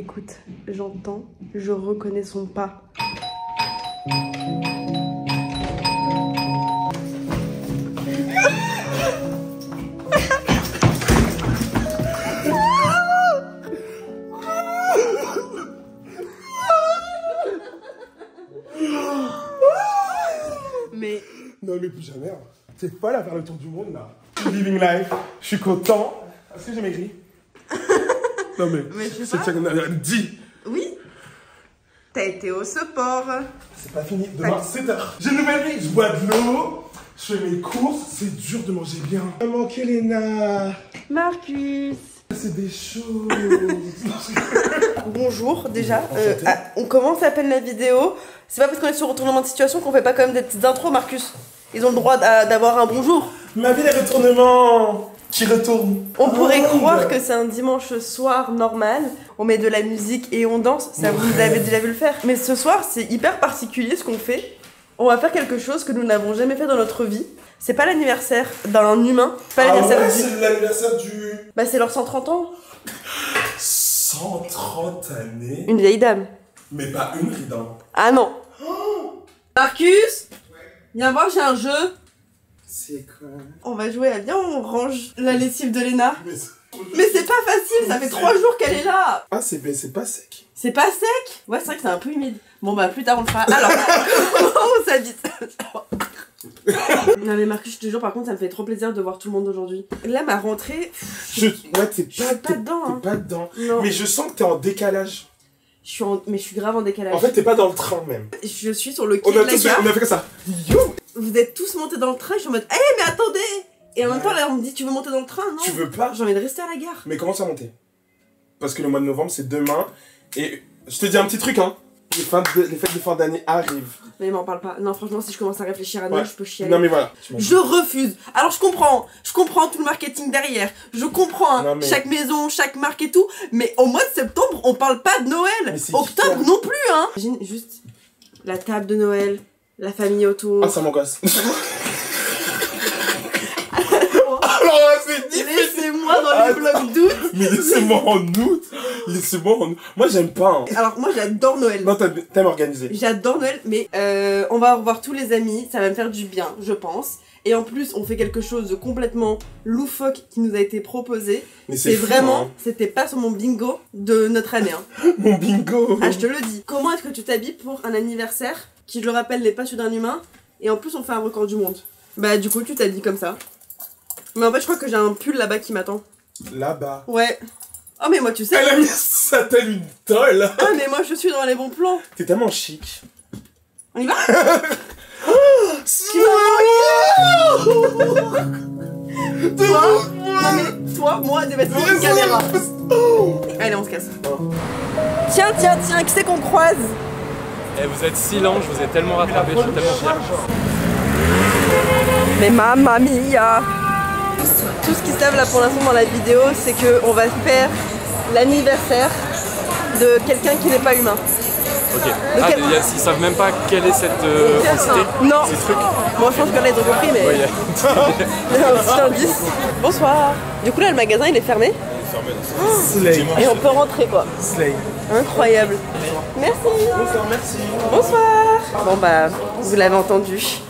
Écoute, j'entends, je reconnais son pas. Mais... Non mais plus jamais. Hein. C'est folle à faire le tour du monde là. Living life, je suis content. Est-ce que j'ai maigri? Non mais je sais pas. Dis. Oui. T'as été au sport. C'est pas fini. Demain 7h. J'ai une nouvelle vie. Je bois de l'eau. Je fais mes courses. C'est dur de manger bien. Maman Kelena. Marcus. C'est des choses. Bonjour déjà. On commence à peine la vidéo. C'est pas parce qu'on est sur retournement de situation qu'on fait pas quand même des petites intros, Marcus. Ils ont le droit d'avoir un bonjour. Ma vie, les retournements qui retournent. On pourrait croire que c'est un dimanche soir normal. On met de la musique et on danse. Ça, vous avez déjà vu le faire. Mais ce soir, c'est hyper particulier ce qu'on fait. On va faire quelque chose que nous n'avons jamais fait dans notre vie. C'est pas l'anniversaire d'un humain. C'est pas l'anniversaire du... c'est l'anniversaire du... Bah c'est leurs 130 ans. 130 années. Une vieille dame. Mais pas une ridant. Ah non. Marcus, viens voir, j'ai un jeu. C'est quoi? On va jouer à... Viens, on range la lessive de Léna. Mais c'est pas facile, ça fait 3 jours qu'elle est là. Ah, c'est pas sec. C'est pas sec? Ouais, c'est vrai que c'est un peu humide. Bon bah plus tard on le fera. Alors, comment on s'habite? Non mais Marcus, je te jure, par contre ça me fait trop plaisir de voir tout le monde aujourd'hui. Là ma rentrée... Ouais, t'es pas dedans. Hein. T'es pas dedans. Non. Mais je sens que t'es en décalage. Mais je suis grave en décalage. En fait, t'es pas dans le train même. Je suis sur le quai de la gare. On a fait comme ça. Vous êtes tous montés dans le train, je suis en mode mais attendez. Et en même temps là on me dit tu veux monter dans le train? Non. Tu veux pas? J'ai envie de rester à la gare. Mais comment ça monter? Parce que le mois de novembre c'est demain. Et je te dis un petit truc hein. Les fêtes de fin d'année arrivent. Mais m'en parle pas. Non franchement si je commence à réfléchir à Noël, je peux chialer. Non mais voilà. Je refuse. Alors je comprends tout le marketing derrière. Je comprends hein, chaque maison, chaque marque et tout. Mais au mois de septembre, on parle pas de Noël. Octobre non plus hein. Imagine juste la table de Noël, la famille autour. Ah ça m'angoisse. Alors là c'est difficile. Laissez-moi dans les blocs d'août. Mais laissez-moi en août. Laissez-moi en août. Moi j'aime pas hein. Alors moi j'adore Noël. Non t'aimes organiser. J'adore Noël mais on va revoir tous les amis. Ça va me faire du bien je pense. Et en plus on fait quelque chose de complètement loufoque qui nous a été proposé. Mais c'est vraiment, hein. C'était pas sur mon bingo de notre année hein. Mon bingo. Ah je te le dis. Comment est-ce que tu t'habilles pour un anniversaire qui je le rappelle n'est pas celui d'un humain. Et en plus on fait un record du monde. Bah du coup tu t'habilles comme ça. Mais en fait je crois que j'ai un pull là-bas qui m'attend. Là-bas. Ouais. Oh mais moi tu sais. Elle a mis sa telle une tolle. Ah mais moi je suis dans les bons plans. T'es tellement chic. On y va? Toi, moi, des vêtements, une caméra. Allez, on se casse. Tiens, qui c'est qu'on croise? Eh, vous êtes si lent, je vous ai tellement rattrapé, je suis tellement fier. Mais mamma mia! Tout ce qu'ils savent là pour l'instant dans la vidéo, c'est qu'on va faire l'anniversaire de quelqu'un qui n'est pas humain. Ok. Ah, ils savent même pas quelle est cette entité? Non. Ces trucs. Moi je pense que là ils ont compris mais... Ouais, c'est un indice. Bonsoir. Du coup là le magasin il est fermé. Slay. Et on peut rentrer quoi. Slay. Incroyable. Merci. Bonsoir, merci. Bonsoir. Bon bah vous l'avez entendu.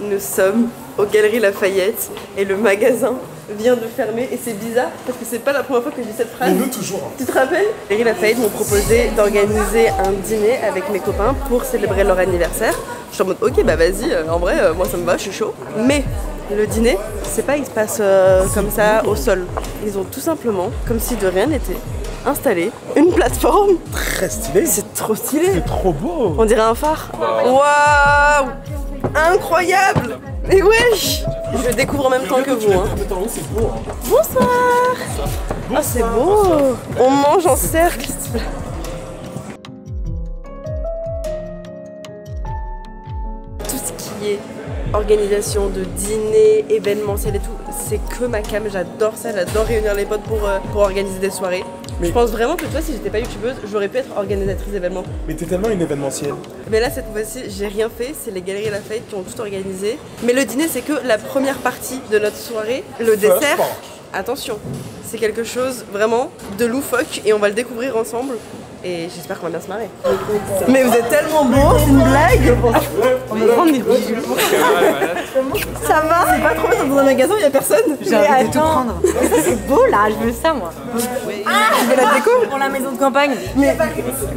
Nous sommes aux Galeries Lafayette et le magasin vient de fermer et c'est bizarre parce que c'est pas la première fois que je dis cette phrase. Mais nous toujours. Hein. Tu te rappelles? Les Galeries Lafayette m'ont proposé d'organiser un dîner avec mes copains pour célébrer leur anniversaire. Je suis en mode ok bah vas-y, en vrai moi ça me va, je suis chaud. Mais le dîner, c'est pas il se passe comme ça au sol. Ils ont tout simplement, comme si de rien n'était, installé une plateforme. Très stylé. C'est trop stylé. C'est trop beau. On dirait un phare. Waouh! Incroyable! Mais wesh! Je le découvre en même temps que vous. Hein. C'est beau. Hein. Bonsoir! Ah, c'est beau! On mange en cercle. Tout ce qui est organisation de dîner, événementiel et tout, c'est que ma cam. J'adore ça, j'adore réunir les potes pour organiser des soirées. Mais je pense vraiment que toi, si j'étais pas youtubeuse, j'aurais pu être organisatrice d'événements. Mais t'es tellement une événementielle. Mais là, cette fois-ci, j'ai rien fait. C'est les Galeries Lafayette qui ont tout organisé. Mais le dîner, c'est que la première partie de notre soirée. Le dessert, attention, c'est quelque chose vraiment de loufoque et on va le découvrir ensemble. et j'espère qu'on va bien se marrer. Mais vous êtes tellement beau, c'est une blague. On va prendre des bijoux. Ça va? C'est pas trop bien dans un magasin où il y a personne. J'ai envie de tout prendre. C'est beau là, je veux ça moi. Ah, je veux la déco pour la maison de campagne. Mais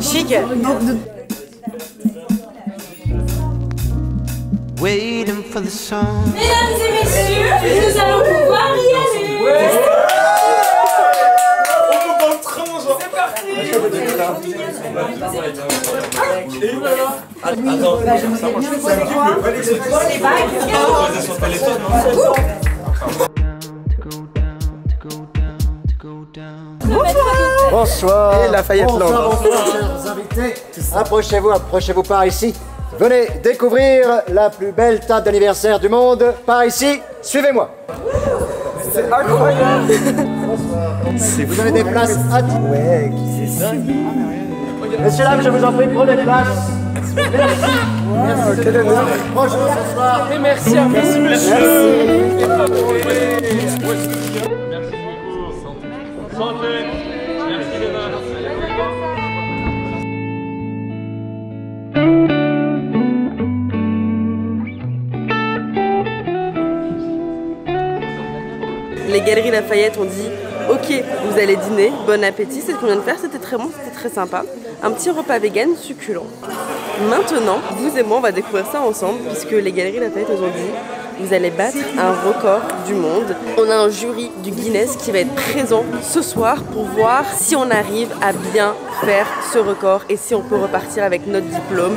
chic. Waiting for the sun. Mesdames et messieurs, nous allons pouvoir y aller. C'est parti. Bonsoir. Et Lafayette Land. Bonsoir, chers invités. Approchez-vous par ici. Venez découvrir la plus belle table d'anniversaire du monde. Par ici, suivez-moi. C'est incroyable. Vous avez des places à... Ouais, c'est ça. Messieurs, dames, je vous en prie, prenez place. Merci. Merci. Quel honneur. Bonjour ce soir. Et merci à vous. Merci, monsieur. Merci beaucoup. Santé. Merci, Léna. Les Galeries Lafayette ont dit ok, vous allez dîner, bon appétit, c'est ce qu'on vient de faire, c'était très bon, c'était très sympa. Un petit repas vegan succulent. Maintenant, vous et moi, on va découvrir ça ensemble, puisque les Galeries Lafayette nous ont dit vous allez battre un record du monde. On a un jury du Guinness qui va être présent ce soir pour voir si on arrive à bien faire ce record et si on peut repartir avec notre diplôme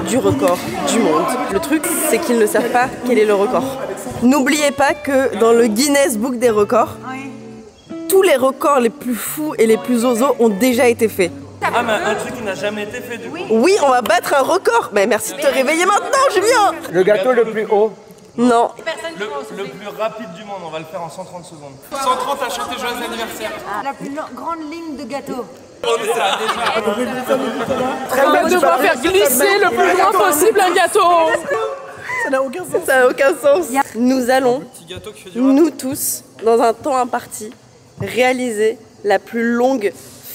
du record du monde. Le truc, c'est qu'ils ne savent pas quel est le record. N'oubliez pas que dans le Guinness Book des records, tous les records les plus fous et les plus zozos ont déjà été faits. Ah mais un truc qui n'a jamais été fait du coup. Oui, on va battre un record. Mais merci de te réveiller maintenant, Julien. Le gâteau le plus haut. Non. Le plus rapide du monde, on va le faire en 130 secondes. 130 à chanter joyeux anniversaire. La plus grande ligne de gâteau. On est là déjà. On va devoir faire glisser le plus loin possible un gâteau. Ça n'a aucun sens. Ça n'a aucun sens. Nous allons, nous tous, dans un temps imparti, réaliser la plus longue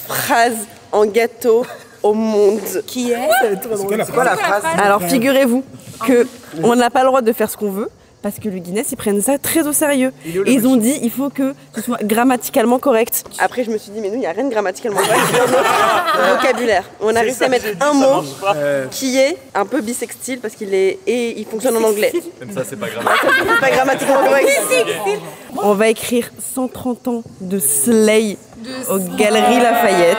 phrase en gâteau au monde. Qui est? C'est quoi la phrase? Alors figurez-vous que on n'a pas le droit de faire ce qu'on veut parce que le Guinness ils prennent ça très au sérieux. Et ils ont dit il faut que ce soit grammaticalement correct. Après je me suis dit mais nous il n'y a rien de grammaticalement correct dans notre vocabulaire. On a réussi à mettre un mot qui est un peu bisextile parce qu'il est et il fonctionne en anglais. Même ça, c'est pas grave. C'est pas grammatiquement correct. On va écrire 130 ans de Slay aux Galeries Lafayette.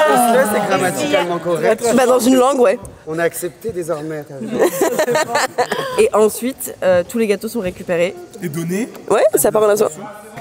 Est-ce que c'est grammaticalement correct? Bah dans une langue, ouais. On a accepté désormais. Et ensuite, tous les gâteaux sont récupérés. Et donné. Ouais, ça part en assaut.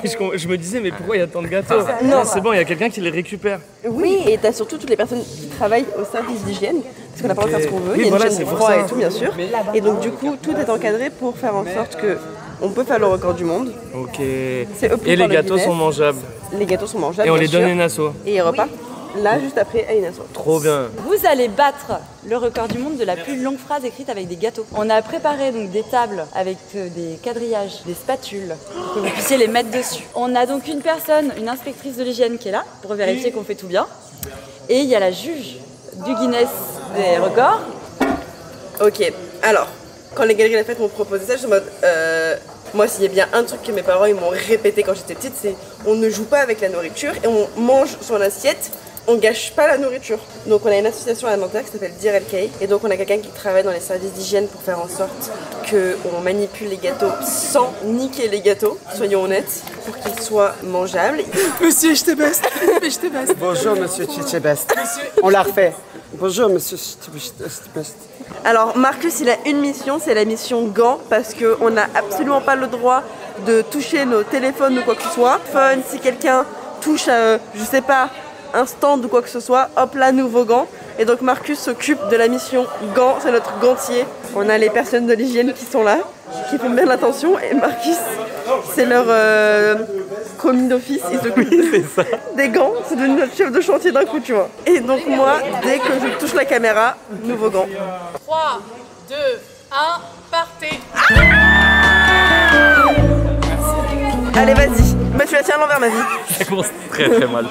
Je me disais mais pourquoi il y a tant de gâteaux? Non, c'est bon, il y a quelqu'un qui les récupère. Oui, et t'as surtout toutes les personnes qui travaillent au service d'hygiène, parce qu'on n'a pas le droit de faire ce qu'on veut, Oui, il y a voilà, une chaîne c'est de pour froid ça. et tout bien sûr. Et donc du coup, tout est encadré pour faire en sorte que on peut faire le record du monde. Ok. C'est eux qui Et font les le gâteaux Guinness. sont mangeables. Les gâteaux sont mangeables. Et on bien les donne sûr. à une asso. Et ils repartent là juste après à une asso. Trop bien. Vous allez battre le record du monde de la plus longue phrase écrite avec des gâteaux. On a préparé donc des tables avec des quadrillages, des spatules, pour que vous puissiez les mettre dessus. On a donc une personne, une inspectrice de l'hygiène qui est là pour vérifier qu'on fait tout bien. Et il y a la juge du Guinness des records. Ok, alors, quand les Galeries Lafayette m'ont proposé ça, je suis en mode... moi, s'il y a bien un truc que mes parents ils m'ont répété quand j'étais petite, c'est on ne joue pas avec la nourriture et on mange son assiette, on gâche pas la nourriture. Donc on a une association alimentaire qui s'appelle Dear LK et donc on a quelqu'un qui travaille dans les services d'hygiène pour faire en sorte qu'on manipule les gâteaux sans niquer les gâteaux, soyons honnêtes, pour qu'ils soient mangeables. Monsieur, je te best. Je te best. Bonjour monsieur Chichebest. On l'a refait. Bonjour monsieur Chichebest. Alors Marcus il a une mission, c'est la mission gants parce qu'on n'a absolument pas le droit de toucher nos téléphones ou quoi que ce soit. Si quelqu'un touche je sais pas, un stand ou quoi que ce soit, hop là nouveau gants. Et donc Marcus s'occupe de la mission gants, c'est notre gantier. On a les personnes de l'hygiène qui sont là, qui font bien l'attention et Marcus c'est leur commis d'office, il s'occupe des gants, c'est devenu notre chef de chantier d'un coup tu vois. Et donc moi, dès que je touche la caméra, nouveau gants. 3, 2, 1, partez. Allez vas-y, bah tu la tiens à l'envers ma vie. Ça commence très très mal.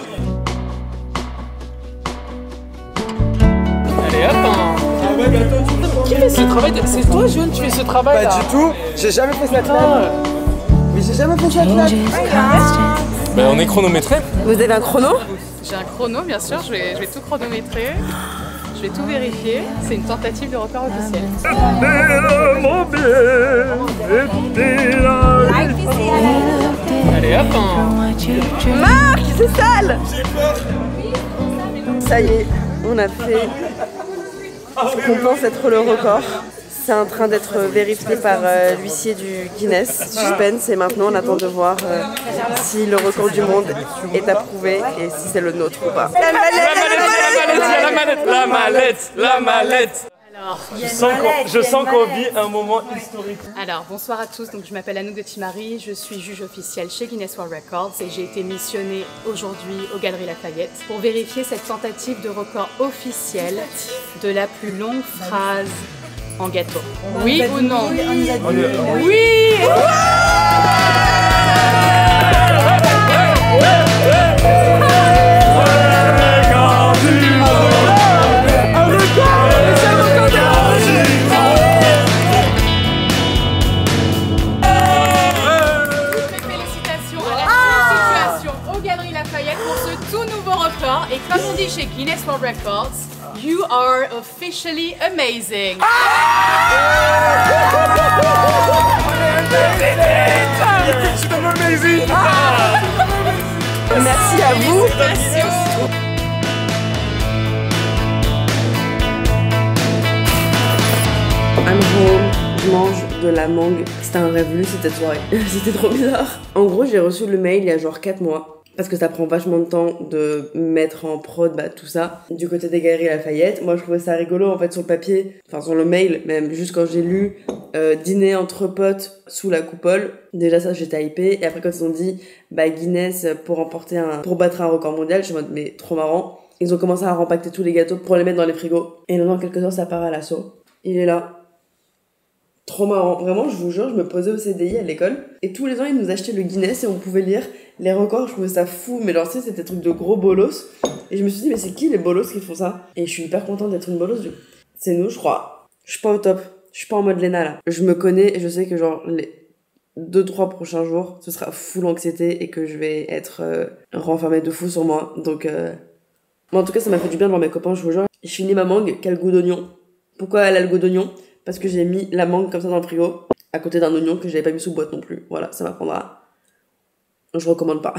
fais ce travail C'est toi, Jeune, tu fais ce travail là? Pas du tout, j'ai jamais fait cette classe. Mais j'ai jamais fait cette classe. Ben on est chronométré. Vous avez un chrono? J'ai un chrono, bien sûr, je vais tout chronométrer. Je vais tout vérifier. C'est une tentative de record officiel. Allez hop Marc, c'est sale! Ça y est, on a fait ce qu'on pense être le record. C'est en train d'être vérifié par l'huissier du Guinness. Suspense, et maintenant on attend de voir si le record du monde est approuvé et si c'est le nôtre ou pas. La mallette. Alors, Je sens qu'on vit un moment historique. Alors, bonsoir à tous. Donc, je m'appelle Anouk de Timari, je suis juge officielle chez Guinness World Records et j'ai été missionnée aujourd'hui aux Galeries Lafayette pour vérifier cette tentative de record officielle de la plus longue phrase en gâteau. Oui ou non? Oui! Pour ce tout nouveau record, et comme on dit chez Guinness World Records, you are officially amazing. Merci à vous. I'm home, je mange de la mangue. C'était un rêve lu cette soirée. C'était trop bizarre. En gros, j'ai reçu le mail il y a genre 4 mois. Parce que ça prend vachement de temps de mettre en prod tout ça. Du côté des Galeries Lafayette, moi je trouvais ça rigolo en fait sur le papier, enfin sur le mail même, juste quand j'ai lu dîner entre potes sous la coupole. Déjà ça j'étais hypée, et après quand ils ont dit Guinness pour battre un record mondial, je suis en mode mais trop marrant. Ils ont commencé à rempacter tous les gâteaux pour les mettre dans les frigos. Et dans quelques heures ça part à l'assaut. Il est là. Trop marrant. Vraiment, je vous jure, je me posais au CDI à l'école et tous les ans, ils nous achetaient le Guinness et on pouvait lire les records. Je trouvais ça fou, mais genre, tu sais, c'était des trucs de gros bolos. Et je me suis dit, mais c'est qui les bolos qui font ça? Et je suis hyper contente d'être une bolos. C'est nous, je crois. Je suis pas au top. Je suis pas en mode Léna, là. Je me connais et je sais que genre, les 2-3 prochains jours, ce sera full anxiété et que je vais être renfermée de fou sur moi. Donc, en tout cas, ça m'a fait du bien de voir mes copains, je vous jure. Je finis ma mangue, quel goût d'oignon. Pourquoi elle a le goût d'oignon? Parce que j'ai mis la mangue comme ça dans le frigo, à côté d'un oignon que j'avais pas mis sous boîte non plus. Voilà, ça m'apprendra. Je recommande pas.